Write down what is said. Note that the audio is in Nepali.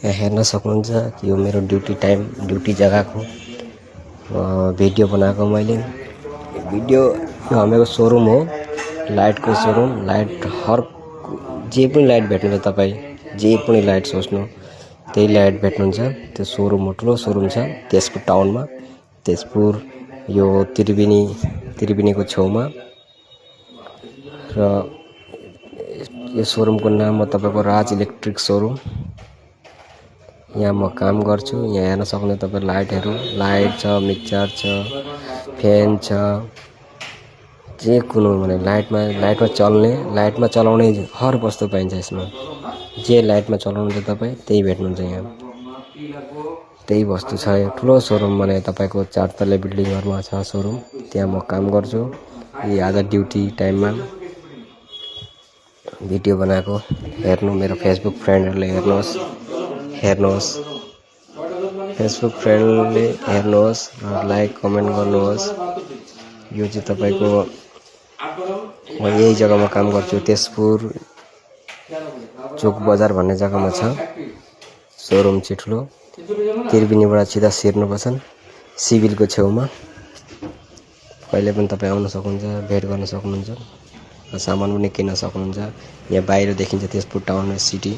हेर्न सक्नुहुन्छ कि यो मेरो ड्युटी जग्गाको भिडियो बनाएको मैले भिडियो। यो हाम्रो सोरुम हो, लाइटको सोरुम। लाइट हर जे पनि लाइट भेट्नुहुन्छ तपाईँ, जे पनि लाइट सोच्नु त्यही लाइट भेट्नुहुन्छ। त्यो सोरुम हो, ठुलो सोरुम छ तेजपुर टाउनमा। तेजपुर यो त्रिवेणीको छेउमा। र यो सोरुमको नाम हो तपाईँको राज इलेक्ट्रिक सोरुम। यहाँ म काम गर्छु। यहाँ हेर्न सक्नुहुन्छ तपाईँ लाइटहरू, लाइट छ, मिक्सर छ, फ्यान छ, जे कुनै भने लाइटमा चलाउने हर वस्तु पाइन्छ यसमा। जे लाइटमा चलाउनुहुन्छ तपाईँ त्यही भेट्नुहुन्छ यहाँ। त्यही वस्तु छ। यो ठुलो सोरुम भने तपाईँको 4 तल्ले बिल्डिङहरुमा छ सोरुम। त्यहाँ म काम गर्छु। यी आज ड्युटी टाइममा भिडियो बनाएको। हेर्नु, मेरो फेसबुक फ्रेन्डहरुले हेर्नुहोस्, फेसबुक फ्रेन्डले हेर्नुहोस्, लाइक कमेन्ट गर्नुहोस्। यो चाहिँ तपाईको म यही जग्गामा काम गर्छु। तेजपुर चोक बजार भन्ने जग्गामा छ सोरुम चाहिँ ठुलो। त्रिवेणीबाट सिधा छिर्नुपर्छ सिभिलको छेउमा। कहिले पनि तपाईँ आउन सक्नुहुन्छ, भेट गर्न सक्नुहुन्छ, सामान पनि किन्न सक्नुहुन्छ। यहाँ बाहिर देखिन्छ तेजपुर टाउन र सिटी।